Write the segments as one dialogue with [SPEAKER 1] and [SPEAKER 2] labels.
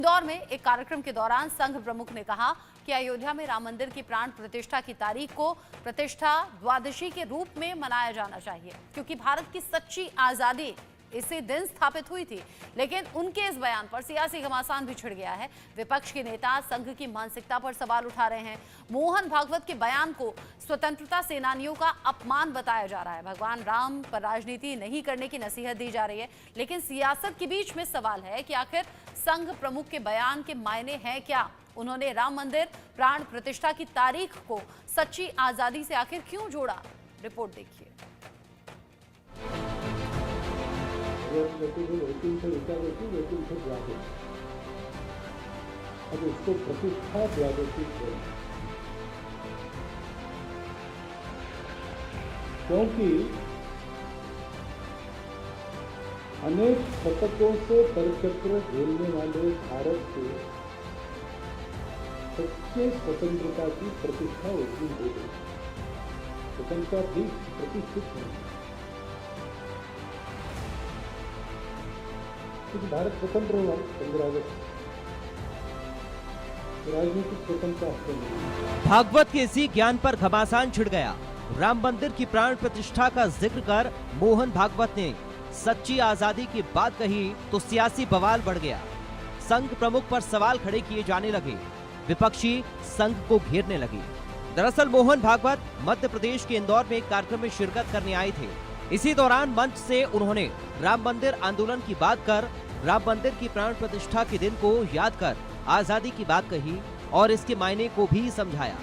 [SPEAKER 1] इंदौर में एक कार्यक्रम के दौरान संघ प्रमुख ने कहा कि अयोध्या में राम मंदिर की प्राण प्रतिष्ठा की तारीख को प्रतिष्ठा द्वादशी के रूप में मनाया जाना चाहिए, क्योंकि भारत की सच्ची आजादी इसी दिन स्थापित हुई थी। लेकिन उनके इस बयान पर सियासी घमासान भी छिड़ गया है। विपक्ष के नेता संघ की मानसिकता पर सवाल उठा रहे हैं। मोहन भागवत के बयान को स्वतंत्रता सेनानियों का अपमान बताया जा रहा है। भगवान राम पर राजनीति नहीं करने की नसीहत दी जा रही है, लेकिन सियासत के बीच में सवाल है कि आखिर संघ प्रमुख के बयान के मायने हैं क्या। उन्होंने राम मंदिर प्राण प्रतिष्ठा की तारीख को सच्ची आजादी से आखिर क्यों जोड़ा, रिपोर्ट देखिए।
[SPEAKER 2] अब इसको प्रतिष्ठा द्वादशी क्योंकि अनेक शतकों से परिचक्र झेलने वाले भारत के सच्चे स्वतंत्रता की प्रतिष्ठा उस दिन हो गई। स्वतंत्रता भी प्रतिष्ठित है, क्योंकि भारत स्वतंत्र हुआ 15 अगस्त, राजनीतिक स्वतंत्रता।
[SPEAKER 3] भागवत के इसी ज्ञान पर घमासान छिड़ गया। राम मंदिर की प्राण प्रतिष्ठा का जिक्र कर मोहन भागवत ने सच्ची आजादी की बात कही तो सियासी बवाल बढ़ गया। संघ प्रमुख पर सवाल खड़े किए जाने लगे। विपक्षी संघ को घेरने लगे। दरअसल मोहन भागवत मध्य प्रदेश के इंदौर में एक कार्यक्रम में शिरकत करने आए थे। इसी दौरान मंच से उन्होंने राम मंदिर आंदोलन की बात कर राम मंदिर की प्राण प्रतिष्ठा के दिन को याद कर आजादी की बात कही और इसके मायने को भी समझाया।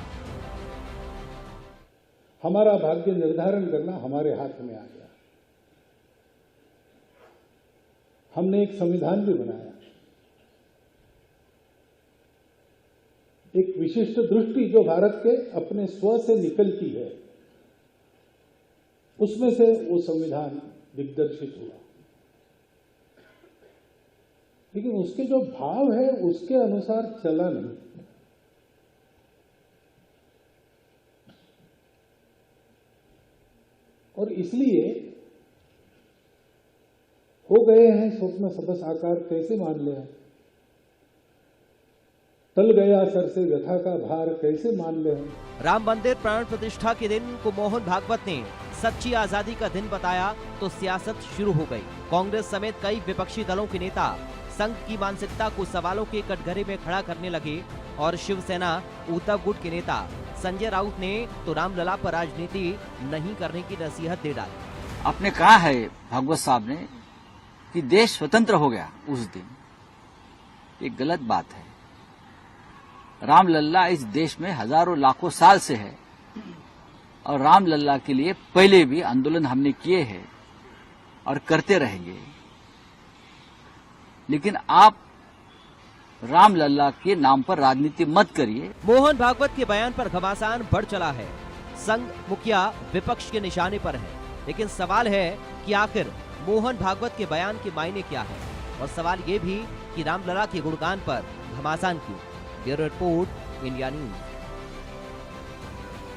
[SPEAKER 2] हमारा भाग्य निर्धारण करना हमारे हाथ में आ गया। हमने एक संविधान भी बनाया, एक विशिष्ट दृष्टि जो भारत के अपने स्व से निकलती है, उसमें से वो संविधान दिग्दर्शित हुआ। लेकिन उसके जो भाव है उसके अनुसार चला नहीं। और इसलिए हो गए हैं स्वप्न सब साकार, कैसे मान ले। टल गया सर से व्यथा का भार, कैसे मान ले।
[SPEAKER 3] राम मंदिर प्राण प्रतिष्ठा के दिन को मोहन भागवत ने सच्ची आजादी का दिन बताया तो सियासत शुरू हो गई। कांग्रेस समेत कई विपक्षी दलों के नेता संघ की मानसिकता को सवालों के कटघरे में खड़ा करने लगे और शिवसेना उद्धव गुट के नेता संजय राउत ने तो रामलला पर राजनीति नहीं करने की नसीहत दे डाली।
[SPEAKER 4] आपने कहा है भागवत साहब ने कि देश स्वतंत्र हो गया उस दिन, ये गलत बात है। रामलला इस देश में हजारों लाखों साल से है और रामलला के लिए पहले भी आंदोलन हमने किए हैं और करते रहेंगे। लेकिन आप रामलला के नाम पर राजनीति मत करिए।
[SPEAKER 3] मोहन भागवत के बयान पर घमासान बढ़ चला है। संघ मुखिया विपक्ष के निशाने पर है, लेकिन सवाल है कि आखिर मोहन भागवत के बयान के मायने क्या है, और सवाल ये भी कि रामलला के गुणगान पर घमासान क्यों। Bureau report, India news.